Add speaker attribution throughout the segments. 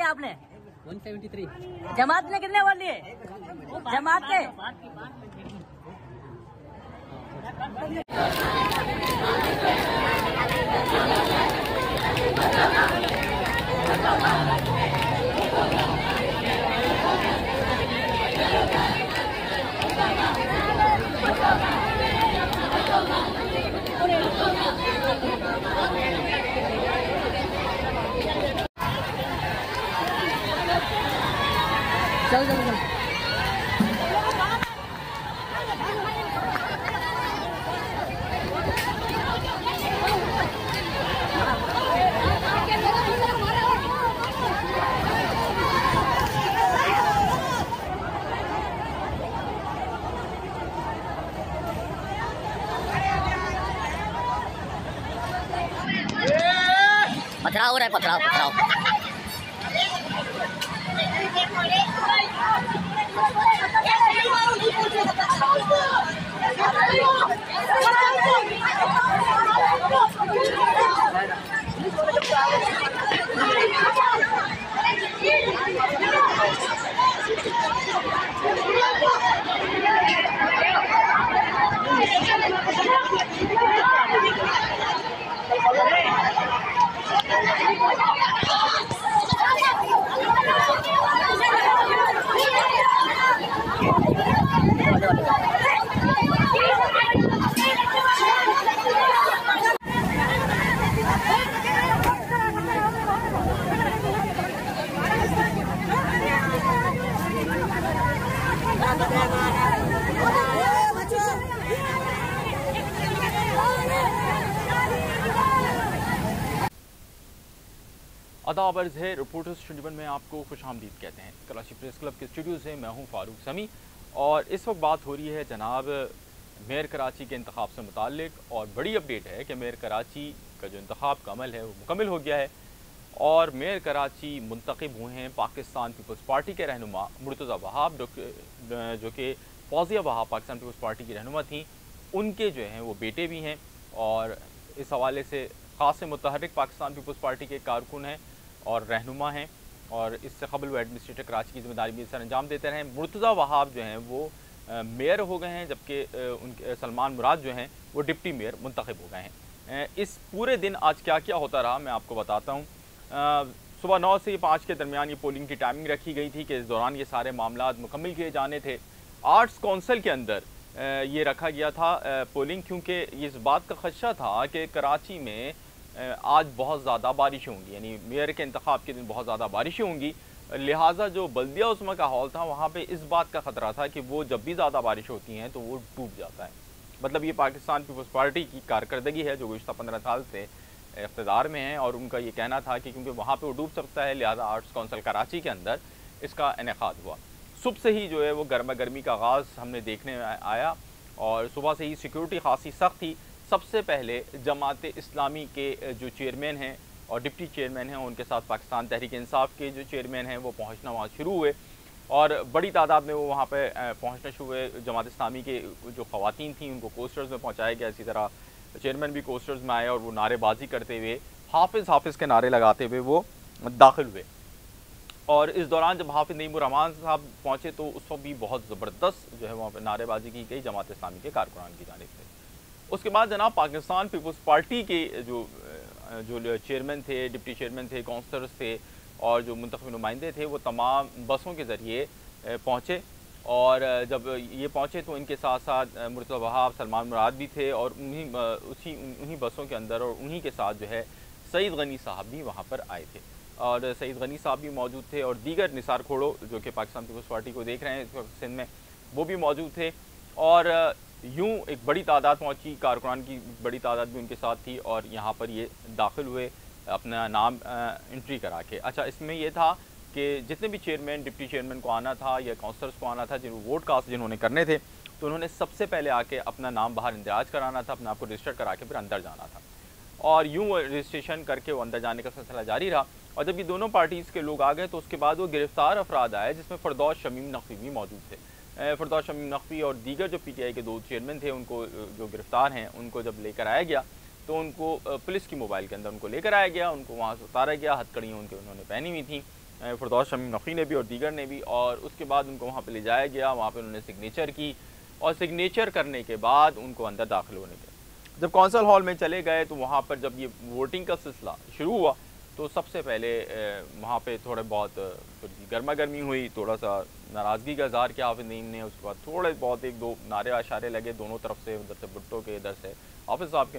Speaker 1: आपने 173 जमात ने कितने वोट लिए? जमात के चलो चलो चलो। पथराव हो रहा है, पथराव पथराव।
Speaker 2: अदाब अर्ज़ है रिपोर्टर्स 21 में आपको खुशामदीद कहते हैं। कराची प्रेस क्लब के स्टूडियो से मैं हूं फारूक समी और इस वक्त बात हो रही है जनाब मेयर कराची के इंतखाब से मुताल्लिक। और बड़ी अपडेट है कि मेयर कराची का जो इंतखाब का अमल है वो मुकम्मल हो गया है और मेयर कराची मुंतखब हुए हैं पाकिस्तान पीपल्स पार्टी के रहनुमा मुर्तज़ा वहाब, जो कि फौजिया वहाब पाकिस्तान पीपल्स पार्टी की रहनुमा थी। उनके जो हैं वो बेटे भी हैं और इस हवाले से ख़ास मुतहर्रिक पाकिस्तान पीपल्स पार्टी के कारकुन हैं और रहनुमा हैं और इससे कबल वो एडमिनिस्ट्रेटर कराची की जिम्मेदारी भी सर अंजाम देते रहे। मुर्तज़ा वहाब जो हैं वो मेयर हो गए हैं, जबकि उनके सलमान मुराद जो हैं वो डिप्टी मेयर मुंतखब हो गए हैं। इस पूरे दिन आज क्या क्या होता रहा मैं आपको बताता हूँ। सुबह 9 से 5 के दरमियान ये पोलिंग की टाइमिंग रखी गई थी कि इस दौरान ये सारे मामला मुकम्मल किए जाने थे। आर्ट्स कौंसिल के अंदर ये रखा गया था पोलिंग, क्योंकि इस बात का खदशा था कि कराची में आज बहुत ज़्यादा बारिश होंगी, यानी मेयर के इंतखाब के दिन बहुत ज़्यादा बारिशें होंगी। लिहाजा जो बल्दिया उस्मा का हॉल था वहाँ पे इस बात का ख़तरा था कि वो जब भी ज़्यादा बारिश होती हैं तो वो डूब जाता है। मतलब ये पाकिस्तान पीपल्स पार्टी की कारकर्दगी है जो गुज़श्ता 15 साल से इक़्तिदार में है और उनका ये कहना था कि क्योंकि वहाँ पर वो डूब सकता है लिहाजा आर्ट्स कौंसिल कराची के अंदर इसका इनेकाद हुआ। सुबह से ही जो है वो गर्मा गर्मी का आगाज़ हमने देखने आया और सुबह से ही सिक्योरिटी खासी सख्त थी। सबसे पहले जमात इस्लामी के जो चेयरमैन हैं और डिप्टी चेयरमैन हैं उनके साथ पाकिस्तान तहरीक इंसाफ के जो चेयरमैन हैं वो पहुंचना वहाँ शुरू हुए और बड़ी तादाद में वो वहाँ पे पहुंचना शुरू हुए। जमात इस्लामी के जो ख़वातीन थी उनको कोस्टर्स में पहुँचाया गया, इसी तरह चेयरमैन भी कोस्टर्स में आए और वो नारेबाजी करते हुए हाफिज़ हाफिज़ के नारे लगाते हुए वो दाखिल हुए। और इस दौरान जब हाफिज़ नईमुर्रहमान साहब पहुँचे तो उस वक्त भी बहुत ज़बरदस्त जो है वहाँ पर नारेबाजी की गई जमात इस्लामी के कारकुनान की जानिब से। उसके बाद जनाब पाकिस्तान पीपल्स पार्टी के जो चेयरमैन थे, डिप्टी चेयरमैन थे, काउंसलर्स थे और जो मुंतखब नुमाइंदे थे वो तमाम बसों के ज़रिए पहुँचे और जब ये पहुँचे तो इनके साथ साथ मुर्तज़ा वहाब, सलमान मुराद भी थे और उन्हीं बसों के अंदर और उन्हीं के साथ जो है सईद गनी साहब भी वहाँ पर आए थे और सईद गनी साहब भी मौजूद थे और दीगर निसार खोड़ो जो कि पाकिस्तान पीपल्स पार्टी को देख रहे हैं इस वक्त सिंध में, वो भी मौजूद थे। और यूँ एक बड़ी तादाद पहुँची, कारकुनान की बड़ी तादाद भी उनके साथ थी और यहाँ पर ये दाखिल हुए अपना नाम एंट्री करा के। अच्छा, इसमें यह था कि जितने भी चेयरमैन, डिप्टी चेयरमैन को आना था या काउंसलर्स को आना था, जिन वोट कास्ट जिन्होंने करने थे, तो उन्होंने सबसे पहले आके अपना नाम बाहर इंदराज कराना था, अपने आप को रजिस्टर करा के फिर अंदर जाना था और यूँ रजिस्ट्रेशन करके वो अंदर जाने का सिलसिला जारी रहा। और जब ये दोनों पार्टीज़ के लोग आ गए तो उसके बाद वो गिरफ्तार अफराद आए जिसमें फ़रदौस शमीम नकवी भी मौजूद थे। फ़रदौस शमीम नकवी और दीगर जो PTI के 2 चेयरमैन थे उनको जो गिरफ़्तार हैं उनको जब लेकर आया गया तो उनको पुलिस की मोबाइल के अंदर उनको लेकर आया गया, उनको वहाँ से उतारा गया। हथकड़ियाँ उनके उन्होंने पहनी हुई थी, फिरदौस शमी नक़वी ने भी और दीगर ने भी। और उसके बाद उनको वहाँ पे ले जाया गया, वहाँ पे उन्होंने सिग्नेचर की और सिग्नेचर करने के बाद उनको अंदर दाखिल होने दिया। जब कौंसल हॉल में चले गए तो वहाँ पर जब ये वोटिंग का सिलसिला शुरू हुआ तो सबसे पहले वहाँ पे थोड़े बहुत गर्मा गर्मी हुई, थोड़ा सा नाराज़गी का इज़हार किया हाफिज़ नईम ने। उसके बाद थोड़े बहुत एक दो नारे आशारे लगे दोनों तरफ से, उधर से भुट्टो के, इधर से हाफिज़ साहब के।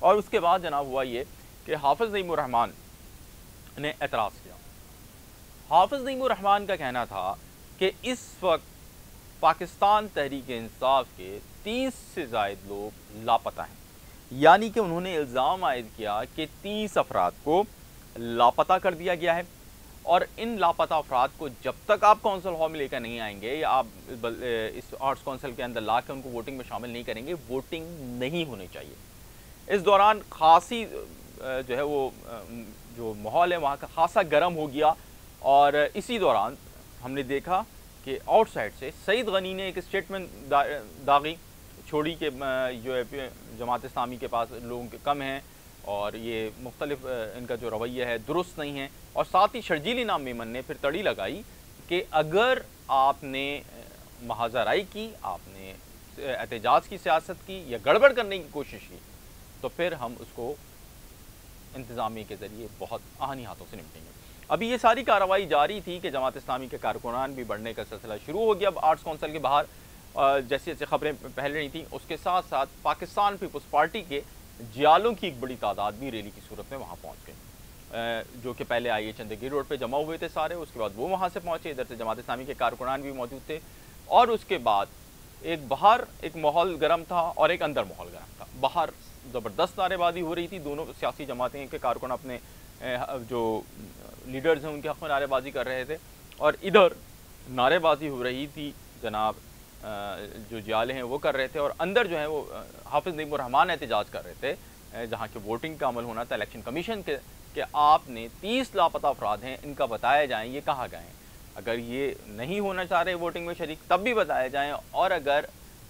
Speaker 2: और उसके बाद जनाब हुआ ये कि हाफिज़ नईमुर रहमान ने एतराज़ किया। हाफिज़ नईमुर रहमान का कहना था कि इस वक्त पाकिस्तान तहरीक इंसाफ के 30 से ज़ायद लोग लापता हैं, यानी कि उन्होंने इल्ज़ाम आयद किया कि 30 अफराद को लापता कर दिया गया है और इन लापता अफराद को जब तक आप कौंसल हॉल में लेकर नहीं आएंगे या आप इस आर्ट्स काउंसिल के अंदर ला कर उनको वोटिंग में शामिल नहीं करेंगे, वोटिंग नहीं होनी चाहिए। इस दौरान खासी जो है वो जो माहौल है वहाँ का खासा गर्म हो गया। और इसी दौरान हमने देखा कि आउटसाइड से सईद गनी ने एक स्टेटमेंट दागी छोड़ी कि जो है जमात इस्लामी के पास लोगों के कम हैं और ये मुख्तलिफ इनका जो रवैया है दुरुस्त नहीं है। और साथ ही शर्जील इनाम मेमन ने फिर तड़ी लगाई कि अगर आपने महाजराई की, आपने एहतजाज की सियासत की या गड़बड़ करने की कोशिश की तो फिर हम उसको इंतज़ामिया के ज़रिए बहुत आहनी हाथों से निपटेंगे। अभी ये सारी कार्रवाई जारी थी कि जमात इस्लामी के कारकुनान भी बढ़ने का सिलसिला शुरू हो गया। अब आर्ट्स काउंसिल के बाहर जैसे जैसे खबरें पहले नहीं थी, उसके साथ साथ पाकिस्तान पीपल्स पार्टी के जियालों की एक बड़ी तादाद भी रैली की सूरत में वहाँ पहुँच गई, जो कि पहले आइए चंदगी रोड पे जमा हुए थे सारे। उसके बाद वो वहाँ से पहुँचे, इधर से जमात इस्लामी के कारकुनान भी मौजूद थे। और उसके बाद एक बाहर एक माहौल गर्म था और एक अंदर माहौल गर्म था। बाहर ज़बरदस्त नारेबाजी हो रही थी, दोनों सियासी जमातें के कारकुन अपने जो लीडर्स हैं उनके हक़ में नारेबाजी कर रहे थे और इधर नारेबाजी हो रही थी जनाब जो जियाले हैं वो कर रहे थे। और अंदर जो है वो हाफिज़ नईमुर रहमान एहतजाज कर रहे थे जहाँ के वोटिंग का अमल होना था इलेक्शन कमीशन के कि आपने 30 लापता अफराद हैं, इनका बताया जाए ये कहाँ गए हैं। अगर ये नहीं होना चाह रहे वोटिंग में शरीक तब भी बताया जाए, और अगर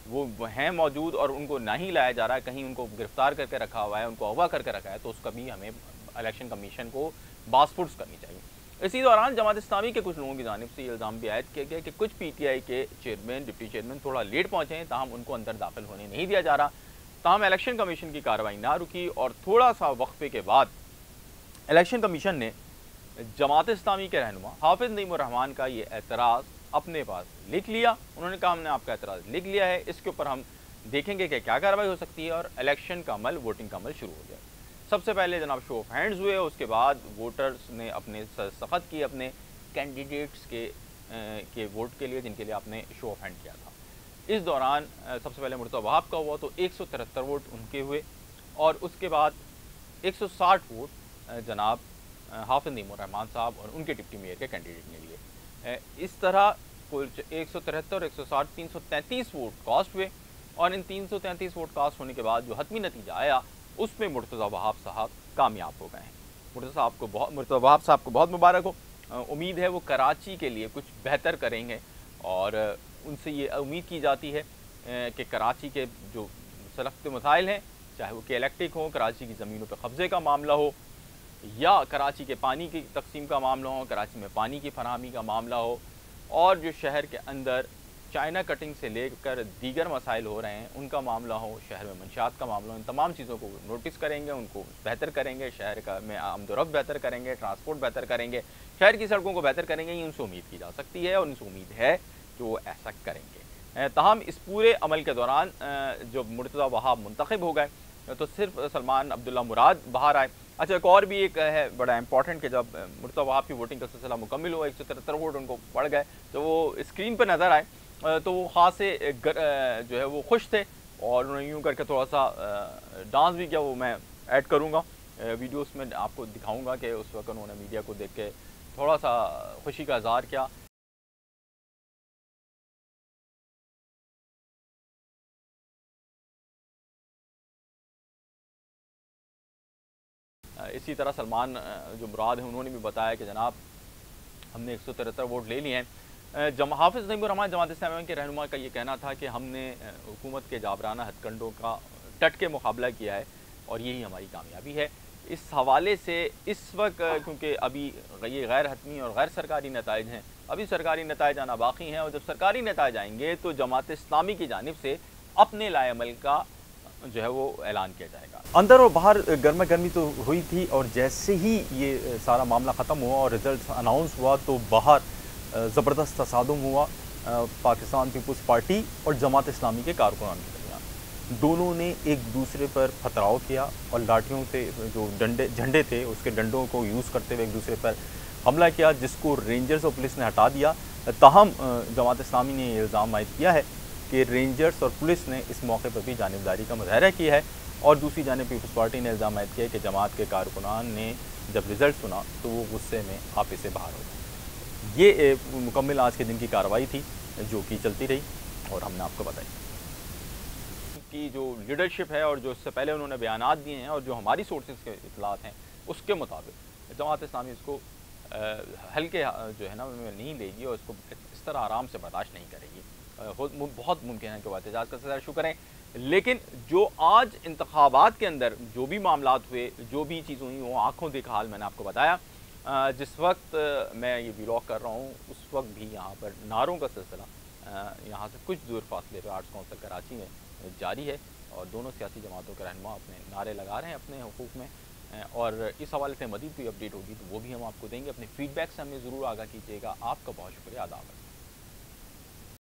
Speaker 2: वो हैं मौजूद और उनको नहीं लाया जा रहा है, कहीं उनको गिरफ्तार करके रखा हुआ है, उनको अगवा करके रखा है, तो उसका भी हमें इलेक्शन कमीशन को बासपुर्स करनी चाहिए। इसी दौरान जमात इस्लामी के कुछ लोगों की जानिब से इल्ज़ाम भी आयद किया गया कि कुछ PTI के चेयरमैन, डिप्टी चेयरमैन थोड़ा लेट पहुँचे हैं, ताहम उनको अंदर दाखिल होने नहीं दिया जा रहा। ताहम इलेक्शन कमीशन की कार्रवाई ना रुकी और थोड़ा सा वक्फे के बाद इलेक्शन कमीशन ने जमात इस्लामी के रहनुमा हाफिज़ नईमुर रहमान का ये एतराज़ अपने पास लिख लिया। उन्होंने कहा हमने आपका एतराज़ लिख लिया है, इसके ऊपर हम देखेंगे कि क्या कार्रवाई हो सकती है और इलेक्शन का अमल, वोटिंग का अमल शुरू हो गया। सबसे पहले जनाब शो ऑफ हैंड्स हुए, उसके बाद वोटर्स ने अपने सख्त की अपने कैंडिडेट्स के वोट के लिए जिनके लिए आपने शो ऑफ हैंड किया था। इस दौरान सबसे पहले मुर्तज़ा वहाब का हुआ तो 173 वोट उनके हुए और उसके बाद 160 वोट जनाब हाफिज़ नईमुर रहमान साहब और उनके डिप्टी मेयर के कैंडिडेट ने लिए। इस तरह कुल 173 और 160 333 वोट कास्ट हुए और इन 333 वोट कास्ट होने के बाद जो हतमी नतीजा आया उसमें मुर्तज़ा वहाब साहब कामयाब हो गए हैं। मुर्तज़ा वहाब साहब को बहुत मुबारक हो। उम्मीद है वो कराची के लिए कुछ बेहतर करेंगे और उनसे ये उम्मीद की जाती है कि कराची के जो सख्त मसाइल हैं, चाहे वो के इलेक्ट्रिक हो, कराची की ज़मीनों पर कब्ज़े का मामला हो या कराची के पानी की तकसीम का मामला हो, कराची में पानी की फराहमी का मामला हो, और जो शहर के अंदर चाइना कटिंग से लेकर दीगर मसाइल हो रहे हैं उनका मामला हो, शहर में मंशात का मामला हो, इन तमाम चीज़ों को नोटिस करेंगे, उनको बेहतर करेंगे, शहर का में आमदोरफ्त बेहतर करेंगे, ट्रांसपोर्ट बेहतर करेंगे, शहर की सड़कों को बेहतर करेंगे। ये उनसे उम्मीद की जा सकती है और उनसे उम्मीद है कि वो ऐसा करेंगे। ताहम इस पूरे अमल के दौरान जब मुर्तज़ा वहाब मुंतखब हो गए तो सिर्फ सलमान अब्दुल्ला मुराद बाहर आए। अच्छा, एक और भी एक है बड़ा इंपॉर्टेंट कि जब मुर्तज़ा वहाब की वोटिंग का सिलसिला मुकम्मल हुआ, 173 वोट उनको पड़ गए, तो वो स्क्रीन पर नज़र आए तो वो ख़ास से जो है वो खुश थे और उन्होंने यूँ करके थोड़ा सा डांस भी किया। वो मैं ऐड करूँगा वीडियोस में, आपको दिखाऊँगा कि उस वक्त उन्होंने मीडिया को देख के थोड़ा सा खुशी का इज़हार किया। इसी तरह सलमान जो मुराद है उन्होंने भी बताया कि जनाब हमने 173 वोट ले लिए हैं। हाफिज़ नईमुर रहमान जमात इस्लामी के रहनुमा का ये कहना था कि हमने हुकूमत के जाबराना हथकंडों का डट के मुकाबला किया है, और यही हमारी कामयाबी है। इस हवाले से इस वक्त क्योंकि अभी ये गैर हतमी और गैर सरकारी नताइज हैं, अभी सरकारी नताइज आना बाकी हैं, और जब सरकारी नताइज आएंगे तो जमात इस्लामी की जानिब से अपने लाएमल का जो है वो ऐलान किया जाएगा। अंदर और बाहर गर्मा गर्मी तो हुई थी, और जैसे ही ये सारा मामला ख़त्म हुआ और रिज़ल्ट अनाउंस हुआ तो बाहर ज़बरदस्त तसादुम हुआ पाकिस्तान पीपल्स पार्टी और जमात इस्लामी के कारकुनान के दरमियान। दोनों ने एक दूसरे पर पथराव किया और लाठियों से जो झंडे थे उसके डंडों को यूज़ करते हुए एक दूसरे पर हमला किया, जिसको रेंजर्स और पुलिस ने हटा दिया। ताहम जमात इस्लामी ने ये इल्ज़ाम आयद किया है कि रेंजर्स और पुलिस ने इस मौके पर भी जानिबदारी का मुजाहरा किया है, और दूसरी जानिब पीपल्स पार्टी ने इल्ज़ाम आयद किया है कि जमात के कारकुनान ने जब रिज़ल्ट सुना तो वो गुस्से में आपस से बाहर हो गए। ये मुकम्मल आज के दिन की कार्रवाई थी जो कि चलती रही और हमने आपको बताई कि जो लीडरशिप है और जो इससे पहले उन्होंने बयानात दिए हैं और जो हमारी सोर्सेज के इतलात हैं उसके मुताबिक जमात इस्लामी इसको हल्के जो है ना नहीं लेगी और इसको इस तरह आराम से बर्दाश्त नहीं करेगी। बहुत मुमकिन है कि वो एहतजाज का सज़ा शुरू करें, लेकिन जो आज इंतखाबात के अंदर जो भी मामलात हुए, जो भी चीज़ हुई, वो आँखों देखा हाल मैंने आपको बताया। जिस वक्त मैं ये व्लॉग कर रहा हूँ उस वक्त भी यहाँ पर नारों का सिलसिला यहाँ से कुछ दूर फासले पर आर्ट्स काउंसिल कराची में जारी है, और दोनों सियासी जमातों के रहनुमा अपने नारे लगा रहे हैं अपने हुकूक़ में। और इस हवाले से मज़ीद कोई अपडेट होगी तो वो भी हम आपको देंगे। अपने फीडबैक से हमें ज़रूर आगाह कीजिएगा। आपका बहुत शुक्रिया। आदाब।